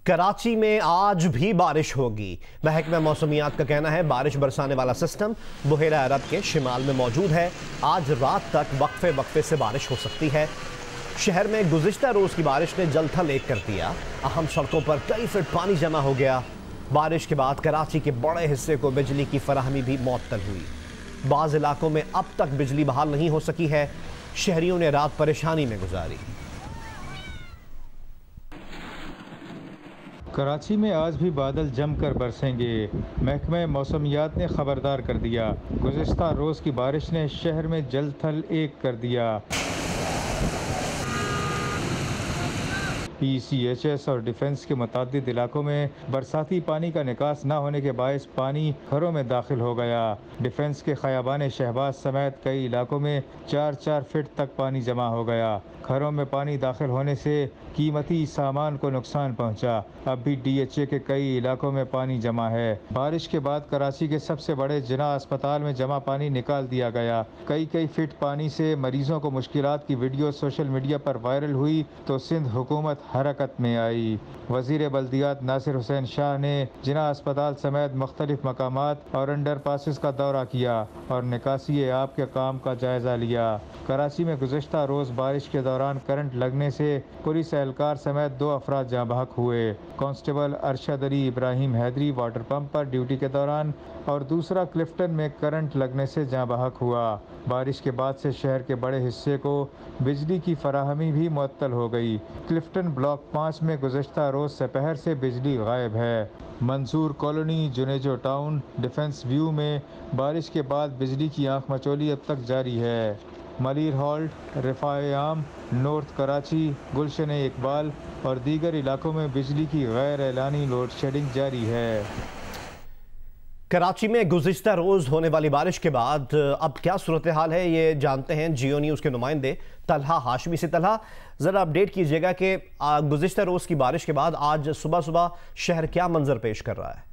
कराची में आज भी बारिश होगी। महकमा मौसमियात का कहना है बारिश बरसाने वाला सिस्टम बुहेरा अरब के शिमाल में मौजूद है। आज रात तक वक्फे वक्फे से बारिश हो सकती है। शहर में गुज़िश्ता रोज़ की बारिश ने जलथल एक कर दिया। अहम सड़कों पर कई फीट पानी जमा हो गया। बारिश के बाद कराची के बड़े हिस्से को बिजली की फराहमी भी मुअत्तल हुई। बाज़ इलाकों में अब तक बिजली बहाल नहीं हो सकी है। शहरियों ने रात परेशानी में गुजारी। कराची में आज भी बादल जमकर बरसेंगे। महकमा मौसमियात ने खबरदार कर दिया। गुज़िश्ता रोज़ की बारिश ने शहर में जलथल एक कर दिया। PCHS और डिफेंस के मुतादिद इलाकों में बरसाती पानी का निकास न होने के बायस पानी घरों में दाखिल हो गया। डिफेंस के खयाबान शहबाज समेत कई इलाकों में 4-4 फीट तक पानी जमा हो गया। घरों में पानी दाखिल होने से कीमती सामान को नुकसान पहुंचा। अब भी DHA के कई इलाकों में पानी जमा है। बारिश के बाद कराची के सबसे बड़े जिना अस्पताल में जमा पानी निकाल दिया गया। कई फीट पानी से मरीजों को मुश्किलात की वीडियो सोशल मीडिया पर वायरल हुई तो सिंध हुकूमत हरकत में आई। वज़ीर बल्दियात नासिर हुसैन शाह ने जिना अस्पताल समेत मुख्तलिफ मकामात और अंडर पासिस का दौरा किया और निकासी आब के काम का जायजा लिया। कराची में गुज़िश्ता रोज़ बारिश के दौरान करंट लगने से पुलिस एहलकार समेत 2 अफराद जाँ बहक हुए। Constable Arshad Ali Ibrahim Haidari water pump पर ड्यूटी के दौरान और दूसरा क्लिफ्टन में करंट लगने से जाँ बहक हुआ। बारिश के बाद से शहर के बड़े हिस्से को बिजली की फराहमी भी मुअत्तल हो गई। क्लिफ्टन ब्लॉक 5 में गुज़िश्ता रोज़ सपहर से बिजली गायब है। Mansoor colony, Junejo town, Defence View में बारिश के बाद बिजली की आंख मचोली अब तक जारी है। मलिर हॉल्ट, रिफाए आम, नॉर्थ कराची, गुलशन इकबाल और दीगर इलाकों में बिजली की गैर एलानी लोड शेडिंग जारी है। कराची में गुज़िश्ता रोज़ होने वाली बारिश के बाद अब क्या सूरत हाल है, ये जानते हैं जियो न्यूज़ के नुमाइंदे तलहा हाशमी से। तलहा, ज़रा अपडेट कीजिएगा कि गुज़िश्ता रोज़ की बारिश के बाद आज सुबह सुबह शहर क्या मंजर पेश कर रहा है।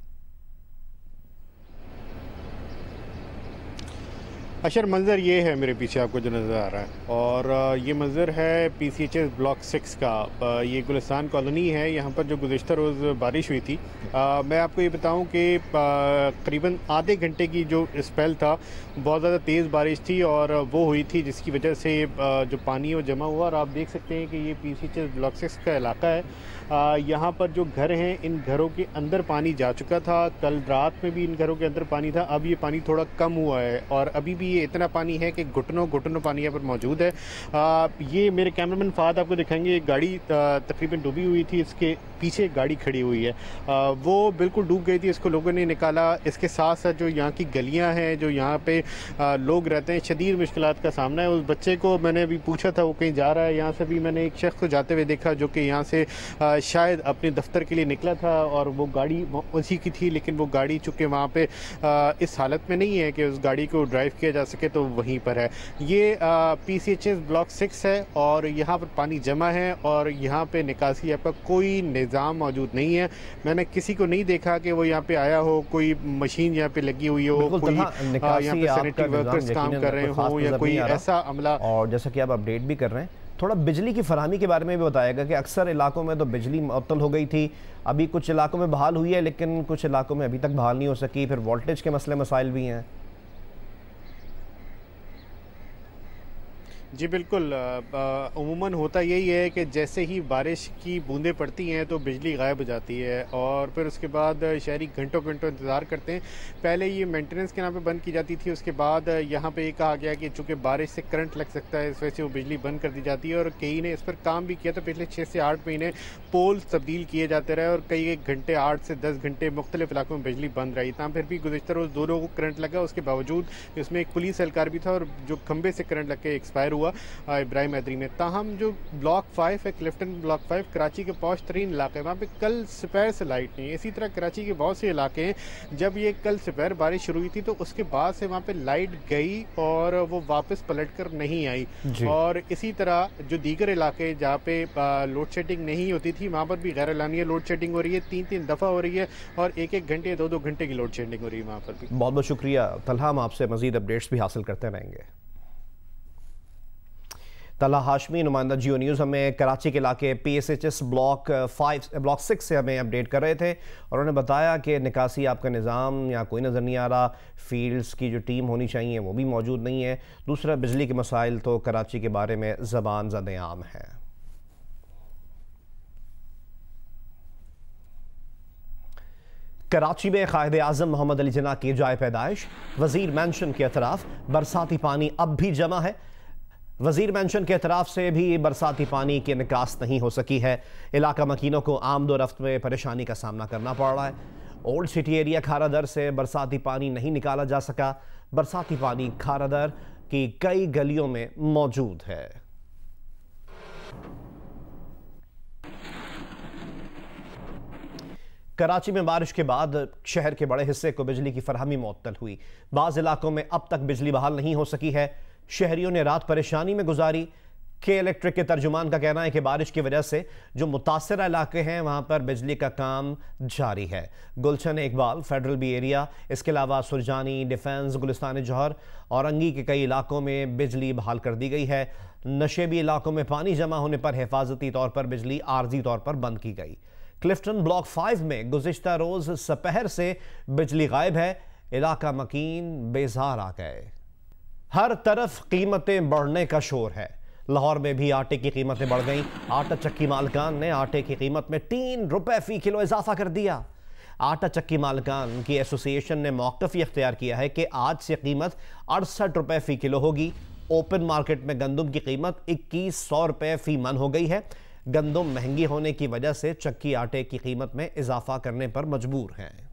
अशर, मंज़र ये है मेरे पीछे आपको जो नज़र आ रहा है, और ये मंज़र है PCHS ब्लॉक 6 का। ये गुलिस्तान कॉलोनी है। यहाँ पर जो गुज़िश्ता रोज़ बारिश हुई थी, मैं आपको ये बताऊँ कि करीबन आधे घंटे की जो स्पेल था, बहुत ज़्यादा तेज़ बारिश थी और वो हुई थी जिसकी वजह से जो पानी है वो जमा हुआ। और आप देख सकते हैं कि ये PCHS ब्लॉक 6 का इलाका है। यहाँ पर जो घर हैं, इन घरों के अंदर पानी जा चुका था। कल रात में भी इन घरों के अंदर पानी था। अब ये पानी थोड़ा कम हुआ है और अभी भी ये इतना पानी है कि घुटनों घुटनों पानी यहाँ पर मौजूद है। ये मेरे कैमरामैन फाद आपको दिखाएंगे। एक गाड़ी तकरीबन डूबी हुई थी, इसके पीछे एक गाड़ी खड़ी हुई है, वो बिल्कुल डूब गई थी। इसको लोगों ने निकाला। इसके साथ साथ जो यहाँ की गलियाँ हैं, जो यहाँ पे लोग रहते हैं, शदीद मुश्किलात का सामना है। उस बच्चे को मैंने अभी पूछा था, वो कहीं जा रहा है। यहाँ से भी मैंने एक शख्स को जाते हुए देखा जो कि यहाँ से शायद अपने दफ्तर के लिए निकला था और वो गाड़ी उसी की थी, लेकिन वो गाड़ी चूँकि वहाँ पे इस हालत में नहीं है कि उस गाड़ी को ड्राइव किया जा सके, तो वहीं पर है। ये PCHS ब्लॉक 6 है और यहाँ पर पानी जमा है और यहाँ पे निकासी आपका कोई निज़ाम मौजूद नहीं है। मैंने किसी को नहीं देखा कि वो यहाँ पे आया हो, कोई मशीन यहाँ पे लगी हुई हो, कोई यहाँ पे सैनिटरी वर्कर्स काम कर रहे हो या कोई ऐसा अमला। और जैसा कि आप अपडेट भी कर रहे हैं, थोड़ा बिजली की फराहमी के बारे में भी बताएगा कि अक्सर इलाकों में तो बिजली मुअत्तल हो गई थी, अभी कुछ इलाकों में बहाल हुई है लेकिन कुछ इलाकों में अभी तक बहाल नहीं हो सकी। फिर वोल्टेज के मसले मसाइल भी हैं। जी बिल्कुल, उमूमन होता यही है कि जैसे ही बारिश की बूंदें पड़ती हैं तो बिजली गायब हो जाती है और फिर उसके बाद शहरी घंटों घंटों इंतज़ार करते हैं। पहले ये मेंटेनेंस के नाम पे बंद की जाती थी, उसके बाद यहाँ पे ये कहा गया कि चूँकि बारिश से करंट लग सकता है, इस वजह से वो बिजली बंद कर दी जाती है। और कई ने इस पर काम भी किया, तो पिछले 6 से 8 महीने पोल्स तब्दील किए जाते रहे और कई एक घंटे 8 से 10 घंटे मुख्तलिफ इलाकों में बिजली बंद रही। तमाम फिर भी गुज़िश्ता रोज़ 2 लोगों को करंट लगा, उसके बावजूद इसमें एक पुलिस एहलकार भी था और जो खंबे से करंट लग के एक्सपायर हुआ इब्राहिम हैदरी में। ताहम जो ब्लॉक 5 है, क्लिफ्टन ब्लॉक 5, कराची के पौश तरीन इलाके हैं, वहाँ पे कल दोपहर से लाइट नहीं है। इसी तरह कराची के बहुत से इलाके हैं, जब ये कल दोपहर बारिश शुरू हुई थी तो उसके बाद से वहाँ पे लाइट गई और वो वापस पलट कर नहीं आई। और इसी तरह जो दीगर इलाके जहाँ पे लोड शेडिंग नहीं होती थी, वहाँ पर भी गैर एलानिया लोड शेडिंग हो रही है, 3-3 दफ़ा हो रही है और 1-1 घंटे 2-2 घंटे की लोड शेडिंग हो रही है वहाँ पर भी। बहुत बहुत शुक्रिया तलहा, हम आपसे मजीद अपडेट्स भी हासिल करते रहेंगे। तला हाशमी नुमाइंदा जियो न्यूज़ हमें कराची के इलाके PSHS ब्लॉक 6 से हमें अपडेट कर रहे थे और उन्होंने बताया कि निकासी आपका निज़ाम या कोई नज़र नहीं आ रहा, फील्ड्स की जो टीम होनी चाहिए वो भी मौजूद नहीं है। दूसरा, बिजली के मसाइल तो कराची के बारे में ज़बान ज़द-ए-आम है। कराची में कायदे आज़म मोहम्मद अली जिन्ना की जाए पैदाइश, वजीर मैंशन के अतराफ बरसाती पानी अब भी जमा है। वजीर मैंशन के तरफ से भी बरसाती पानी की निकास नहीं हो सकी है। इलाका मकीनों को आमदोरफ्त में परेशानी का सामना करना पड़ रहा है। ओल्ड सिटी एरिया खारादर से बरसाती पानी नहीं निकाला जा सका। बरसाती पानी खारादर की कई गलियों में मौजूद है। कराची में बारिश के बाद शहर के बड़े हिस्से को बिजली की फरहमी मुअत्तल हुई। बाज़ इलाकों में अब तक बिजली बहाल नहीं हो सकी है। शहरियों ने रात परेशानी में गुजारी। के इलेक्ट्रिक के तर्जुमान का कहना है कि बारिश की वजह से जो मुतासरा इलाके हैं वहां पर बिजली का काम जारी है। गुलशन इकबाल फेडरल बी एरिया, इसके अलावा सुरजानी, डिफेंस, गुलिस्तान जौहर और अंगी के कई इलाकों में बिजली बहाल कर दी गई है। नशेबी इलाकों में पानी जमा होने पर हिफाजती तौर पर बिजली आर्जी तौर पर बंद की गई। क्लिफ्टन ब्लॉक 5 में गुज़िश्ता रोज सपहर से बिजली गायब है। इलाका मकीन बेजार आ गए। हर तरफ कीमतें बढ़ने का शोर है। लाहौर में भी आटे की कीमतें बढ़ गईं। आटा चक्की मालकान ने आटे की कीमत में 3 रुपए फी किलो इजाफा कर दिया। आटा चक्की मालकान की एसोसिएशन ने मौक़िफ़ इख्तियार किया है कि आज से कीमत 68 रुपए फी किलो होगी। ओपन मार्केट में गंदम की कीमत 2100 रुपए फी मन हो गई है। गंदम महंगी होने की वजह से चक्की आटे की कीमत में इजाफा करने पर मजबूर हैं।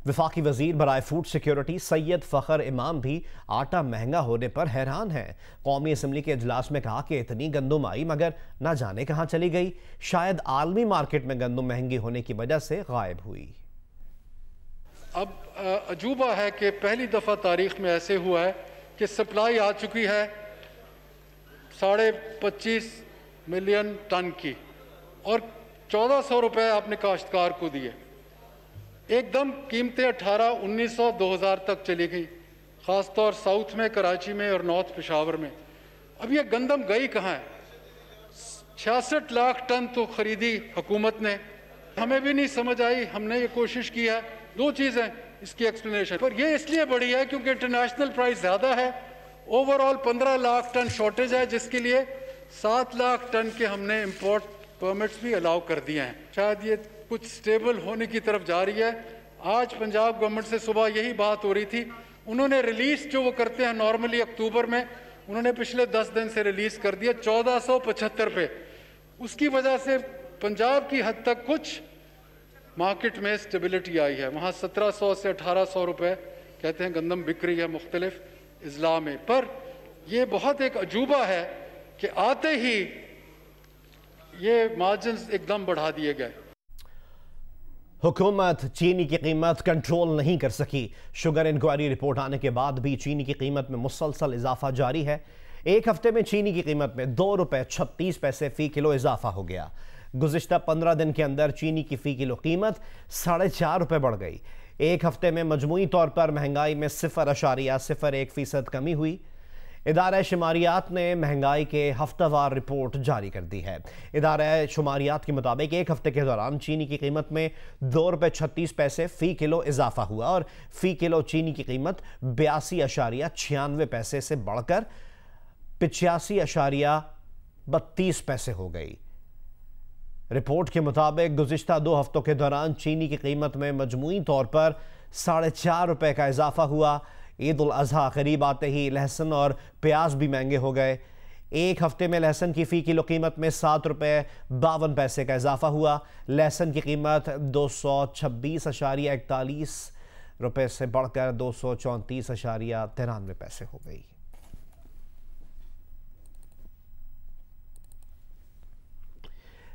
वफाकी वजीर बराए फूड सिक्योरिटी सैयद फ़खर इमाम भी आटा महंगा होने पर हैरान है। कौमी असम्बली के इजलास में कहा कि इतनी गंदम आई मगर ना जाने कहां चली गई। शायद आलमी मार्केट में गंदम महंगी होने की वजह से गायब हुई। अब अजूबा है कि पहली दफ़ा तारीख में ऐसे हुआ है कि सप्लाई आ चुकी है 25.5 मिलियन टन की और 1400 रुपए आपने काश्तकार को दिए। एकदम कीमतें 1800, 1900, 2000 तक चली गई, ख़ासतौर साउथ में, कराची में और नॉर्थ पेशावर में। अब ये गंदम गई कहाँ है? 66 लाख टन तो खरीदी हुकूमत ने, हमें भी नहीं समझ आई। हमने ये कोशिश की है, 2 चीज़ें इसकी एक्सप्लेनेशन, पर ये इसलिए बढ़ी है क्योंकि इंटरनेशनल प्राइस ज़्यादा है। ओवरऑल 15 लाख टन शॉर्टेज है, जिसके लिए 7 लाख टन के हमने इम्पोर्ट परमिट्स भी अलाउ कर दिए हैं। शायद ये कुछ स्टेबल होने की तरफ जा रही है। आज पंजाब गवर्नमेंट से सुबह यही बात हो रही थी। उन्होंने रिलीज जो वो करते हैं नॉर्मली अक्टूबर में, उन्होंने पिछले 10 दिन से रिलीज कर दिया 1475 पे। उसकी वजह से पंजाब की हद तक कुछ मार्केट में स्टेबिलिटी आई है। वहाँ 1700 से 1800 रुपए कहते हैं गंदम बिक रही है मुख्तलिफ अजला में। पर यह बहुत एक अजूबा है कि आते ही ये मार्जिन्स एकदम बढ़ा दिए गए। हुकूमत चीनी की कीमत कंट्रोल नहीं कर सकी। शुगर इंक्वायरी रिपोर्ट आने के बाद भी चीनी की कीमत में मुसलसल इजाफा जारी है। एक हफ्ते में चीनी की कीमत में 2 रुपए 36 पैसे फी किलो इजाफा हो गया। गुज़िश्ता 15 दिन के अंदर चीनी की फी किलो कीमत 4.5 रुपए बढ़ गई। एक हफ्ते में मजमूई तौर पर महंगाई में 0.01% कमी हुई। इदारा शुमारियात ने महंगाई के हफ्तावार रिपोर्ट जारी कर दी है। इदारा शुमारियात के मुताबिक एक हफ्ते के दौरान चीनी की कीमत में 2 रुपए 36 पैसे फ़ी किलो इजाफा हुआ और फ़ी किलो चीनी की कीमत 82.96 पैसे से बढ़कर 85.32 पैसे हो गई। रिपोर्ट के मुताबिक गुज़िश्ता 2 हफ्तों के दौरान चीनी की कीमत में मजमूई तौर पर 4.5 रुपए का इजाफा हुआ। ईद उल अज़हा करीब आते ही लहसुन और प्याज भी महंगे हो गए। एक हफ्ते में लहसुन की फ़ी किलो कीमत में 7 रुपए 52 पैसे का इजाफा हुआ। लहसुन की कीमत 226.41 रुपए से बढ़कर 234.93 पैसे हो गई।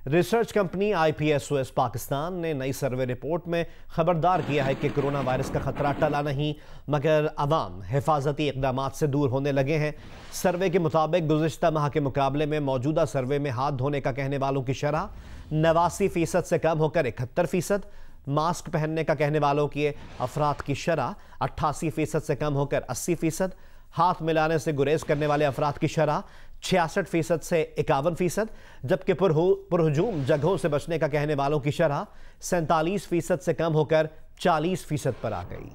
रिसर्च कंपनी IPSOS पाकिस्तान ने नई सर्वे रिपोर्ट में खबरदार किया है कि कोरोना वायरस का खतरा टला नहीं, मगर अवाम हिफाजती इक़दामात से दूर होने लगे हैं। सर्वे के मुताबिक गुज़िश्ता माह के मुकाबले में मौजूदा सर्वे में हाथ धोने का कहने वालों की शरह 89% से कम होकर 71%, मास्क पहनने का कहने वालों की अफराद की शरह 88% से कम होकर 80%, हाथ मिलाने से गुरेज करने वाले अफराद की शरह 66% से 51%, जबकि पुरहुजूम जगहों से बचने का कहने वालों की शरह 47% से कम होकर 40% पर आ गई।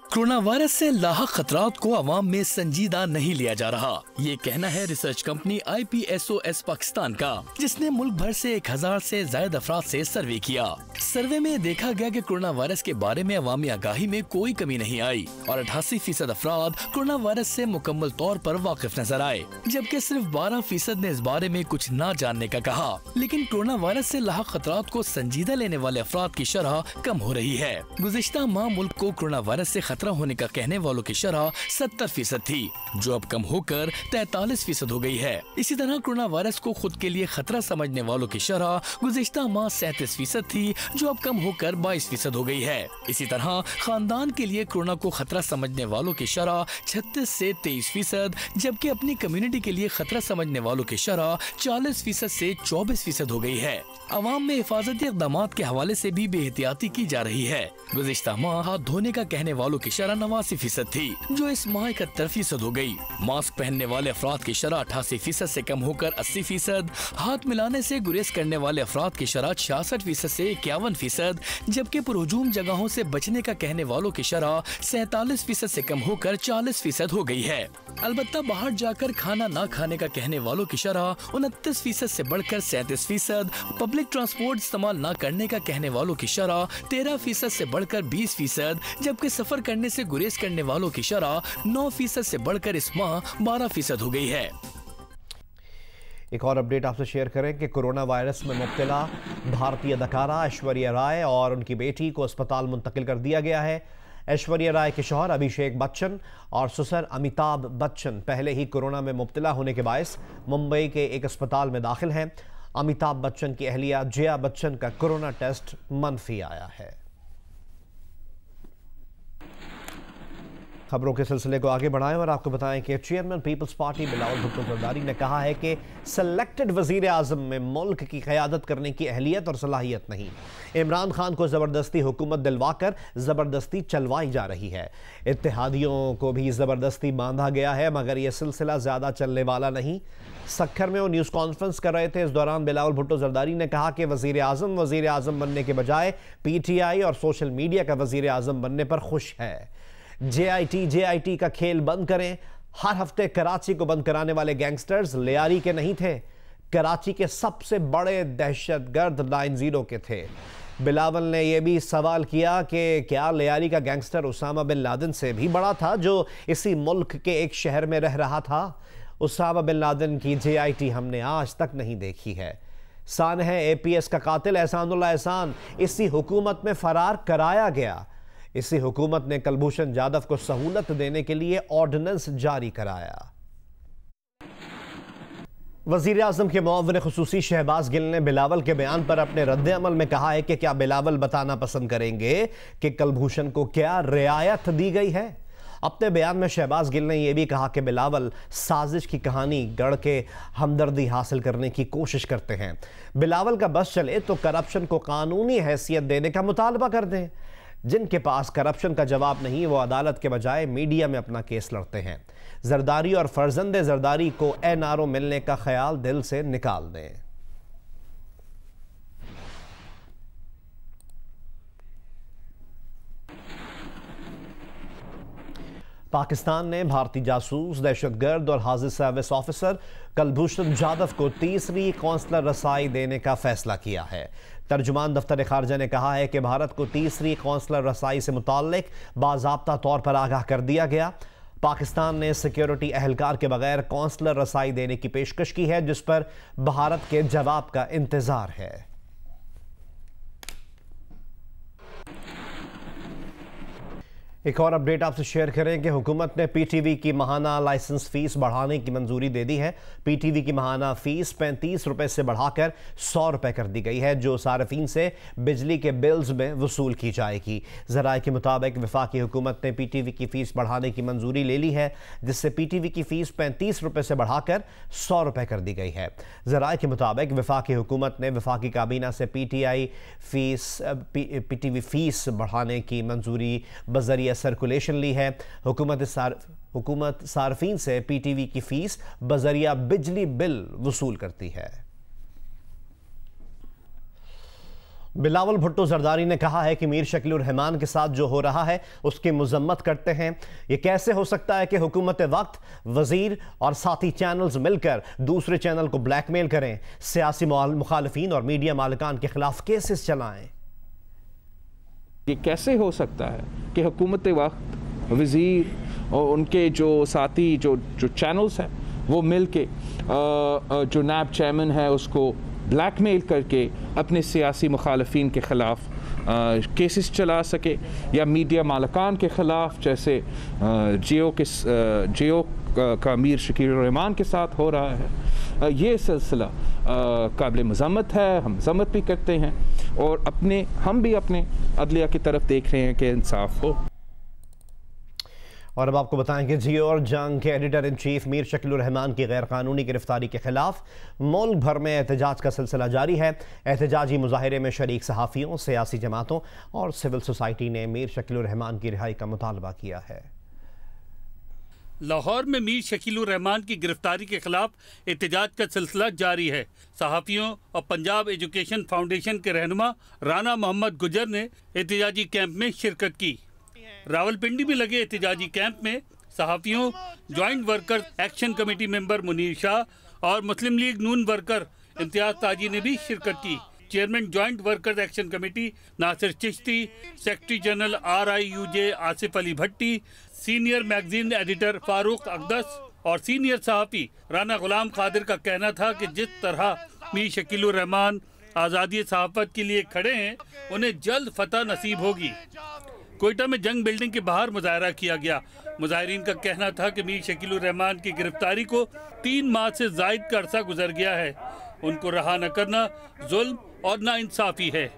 कोरोना वायरस से लाहक खतरात को अवाम में संजीदा नहीं लिया जा रहा, ये कहना है रिसर्च कंपनी IPSOS पाकिस्तान का, जिसने मुल्क भर से 1000 से ज्यादा अफराद से सर्वे किया। सर्वे में देखा गया कि कोरोना वायरस के बारे में अवामी आगाही में कोई कमी नहीं आई और 88% अफराद कोरोना वायरस से मुकम्मल तौर पर वाकिफ नजर आए, जबकि सिर्फ 12% ने इस बारे में कुछ न जानने का कहा। लेकिन कोरोना वायरस से लाहक खतरात को संजीदा लेने वाले अफराद की शरह कम हो रही है। गुज़िश्ता माह मुल्क को कोरोना वायरस से खतरा होने का कहने वालों की शरह 70% थी, जो अब कम होकर 43% हो गई है। इसी तरह कोरोना वायरस को खुद के लिए खतरा समझने वालों की शरह गुज़िश्ता माह 37% थी, जो अब कम होकर 22% हो गई है। इसी तरह खानदान के लिए कोरोना को खतरा समझने वालों की शरह 36 से 23%, जबकि अपनी कम्युनिटी के लिए खतरा समझने वालों की शरह 40% से 24% हो गई है। अवाम में हिफाजती इक़दामात के हवाले से भी बेहतियाती की जा रही है। गुज़िश्ता माह हाथ धोने का कहने वालों की शरह 89% थी, जो इस माह 71% हो गई। मास्क पहनने वाले अफराद की शरह 88% से कम होकर 80%, हाथ मिलाने से गुरेज करने वाले अफराद की शरह 66% से 51%, जबकि पुरहुजूम जगहों से बचने का कहने वालों की शरह 47% से कम होकर 40% हो गई है। अलबत्ता बाहर जाकर खाना न खाने का कहने वालों की शरह 29% से बढ़कर 37%, पब्लिक ट्रांसपोर्ट इस्तेमाल न करने का कहने वालों की शरह 13% से बढ़कर 20%, जबकि सफर करने से गुरेज करने वालों की शरह 9% से बढ़कर इस माह 12% हो गई है। एक और अपडेट आपसे शेयर करें कि कोरोना वायरस में मुब्तला भारतीय अदाकारा ऐश्वर्या राय और उनकी बेटी को अस्पताल मुंतकिल कर दिया गया है। ऐश्वर्या राय के शौहर अभिषेक बच्चन और ससुर अमिताभ बच्चन पहले ही कोरोना में मुब्तला होने के बायस मुंबई के एक अस्पताल में दाखिल हैं। अमिताभ बच्चन की अहलिया जया बच्चन का कोरोना टेस्ट मनफी आया है। खबरों के सिलसिले को आगे बढ़ाएं और आपको बताएं कि chairman Peoples Party Bilawal Bhutto Zardari ने कहा है कि सेलेक्टेड वजीर आजम में मुल्क की क़यादत करने की अहलियत और सलाहियत नहीं। इमरान खान को ज़बरदस्ती हुकूमत दिलवाकर ज़बरदस्ती चलवाई जा रही है। इत्तेहादियों को भी ज़बरदस्ती बांधा गया है, मगर यह सिलसिला ज़्यादा चलने वाला नहीं। सक्खर में वो न्यूज़ कॉन्फ्रेंस कर रहे थे। इस दौरान बिलावल भुट्टो जरदारी ने कहा कि वज़ीर आज़म बनने के बजाय PTI और सोशल मीडिया का वज़ीर आज़म बनने पर खुश है। JIT का खेल बंद करें। हर हफ्ते कराची को बंद कराने वाले गैंगस्टर्स लियारी के नहीं थे, कराची के सबसे बड़े दहशतगर्द 90 के थे। बिलावल ने यह भी सवाल किया कि क्या लियारी का गैंगस्टर उसामा बिन लादेन से भी बड़ा था, जो इसी मुल्क के एक शहर में रह रहा था। उसामा बिन लादेन की JIT हमने आज तक नहीं देखी है। सान है APS का कातिल एहसानुल्लाह एहसान इसी हुकूमत में फरार कराया गया। इसी हुकूमत ने कुलभूषण जाधव को सहूलत देने के लिए ऑर्डिनेंस जारी कराया। वज़ीर आज़म के मुआविन खुसूसी शहबाज गिल ने बिलावल के बयान पर अपने रद्द अमल में कहा है कि क्या बिलावल बताना पसंद करेंगे कि कुलभूषण को क्या रियायत दी गई है। अपने बयान में शहबाज गिल ने यह भी कहा कि बिलावल साजिश की कहानी गढ़ के हमदर्दी हासिल करने की कोशिश करते हैं। बिलावल का बस चले तो करप्शन को कानूनी हैसियत देने का मुतालबा कर दें। जिनके पास करप्शन का जवाब नहीं, वो अदालत के बजाय मीडिया में अपना केस लड़ते हैं। जरदारी और फर्जंदे जरदारी को NRO मिलने का ख्याल दिल से निकाल दें। पाकिस्तान ने भारतीय जासूस, दहशतगर्द और हाजिर सर्विस ऑफिसर कुलभूषण जाधव को तीसरी कौंसलर रसाई देने का फैसला किया है। तर्जुमान दफ्तर खारजा ने कहा है कि भारत को तीसरी कौंसलर रसाई से मुताल्लिक बाज़ाब्ता तौर पर आगाह कर दिया गया। पाकिस्तान ने सिक्योरिटी अहलकार के बगैर कौंसलर रसाई देने की पेशकश की है, जिस पर भारत के जवाब का इंतजार है। एक और अपडेट आपसे शेयर करें कि हुकूमत ने पीटीवी की माहाना लाइसेंस फीस बढ़ाने की मंजूरी दे दी है। पीटीवी की माहाना फीस 35 रुपए से बढ़ाकर 100 रुपए कर दी गई है, जो सार्फिन से बिजली के बिल्स में वसूल की जाएगी। ज़राए के मुताबिक वफाकी हुकूमत ने पीटीवी की फीस बढ़ाने की मंजूरी ले ली है, जिससे पीटीवी की फीस 35 रुपए से बढ़ाकर 100 रुपए कर दी गई है। ज़राए के मुताबिक वफाकी हुकूमत ने वफाकी काबीना से पीटीवी फीस बढ़ाने की मंजूरी बजरिया सर्कुलेशन ली है। हुकूमत सार्फिन से पीटीवी की फीस बजरिया बिजली बिल वसूल करती है। बिलावल भुट्टो जरदारी ने कहा है कि मीर शकीलुर रहमान के साथ जो हो रहा है उसकी मजम्मत करते हैं। ये कैसे हो सकता है कि हुकूमत वक्त, वजीर और साथी चैनल्स मिलकर दूसरे चैनल को ब्लैकमेल करें, सियासी मुखालिफिन और मीडिया मालिकान के खिलाफ केसेस चलाएं। ये कैसे हो सकता है कि हुकूमत वक्त, वज़ीर और उनके जो साथी जो चैनल्स हैं वो मिल के जो नैब चेयरमैन है उसको ब्लैकमेल करके अपने सियासी मुखालिफिन के ख़िलाफ़ केसेस चला सके, या मीडिया मालिकान के ख़िलाफ़ जैसे जियो का मीर शकीलुर रहमान के साथ हो रहा है। ये सिलसिला काबिल मज़म्मत है, हम मज़म्मत भी करते हैं और हम भी अपने अदलिया की तरफ देख रहे हैं कि इंसाफ हो। और अब आपको बताएं कि जियो और जंग के editor in chief Mir Shakilur Rahman की गैर कानूनी गिरफ्तारी के खिलाफ मुल्क भर में एहतजाज का सिलसिला जारी है। एहतजाजी मुजाहरे में शरीक सहाफ़ियों, सियासी जमातों और सिविल सोसाइटी ने मीर शकीलुर रहमान की रिहाई का मुतालबा किया है। लाहौर में मीर शकीलुर रहमान की गिरफ्तारी के खिलाफ एहतजाज का सिलसिला जारी है। सहाफ़ियों और पंजाब एजुकेशन फाउंडेशन के रहनुमा राना मोहम्मद गुजर ने एहतजाजी कैंप में शिरकत की। रावलपिंडी में लगे एहतजाजी कैंप में सहाफ़ियों, joint worker action committee member Munir Shah और मुस्लिम लीग नून वर्कर इम्तियाज ताजी ने भी शिरकत की। Chairman joint workers action committee Nasir Chishti, secretary general RIUJ Asif Ali Bhatti, senior magazine editor Farooq Aqdas और सीनियर सहाफ़ी राना गुलाम खादिर का कहना था कि जिस तरह मीर शकीलुर रहमान आज़ादी सहाफ़त के लिए खड़े हैं, उन्हें जल्द फतह नसीब होगी। कोयटा में जंग बिल्डिंग के बाहर मुजाहरा किया गया। मुजाहिरीन का कहना था कि मीर शकीलुर रहमान की गिरफ्तारी को 3 माह से ज़ायद का अरसा गुजर गया है। उनको रहा न करना जुल्म और नाइंसाफ़ी है।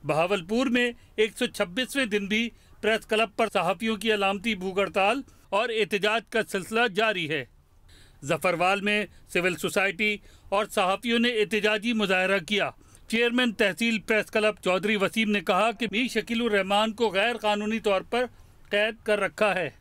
बहावलपुर में 126वें दिन भी प्रेस क्लब पर सहाफ़ियों की अलामती भूख हड़ताल और एहतजाज का सिलसिला जारी है। जफरवाल में सिविल सोसाइटी और सहाफ़ियों ने एहतजाजी मुजाहरा किया। चेयरमैन तहसील प्रेस क्लब चौधरी वसीम ने कहा कि मीर शकीलुर रहमान को गैर कानूनी तौर पर कैद कर रखा है।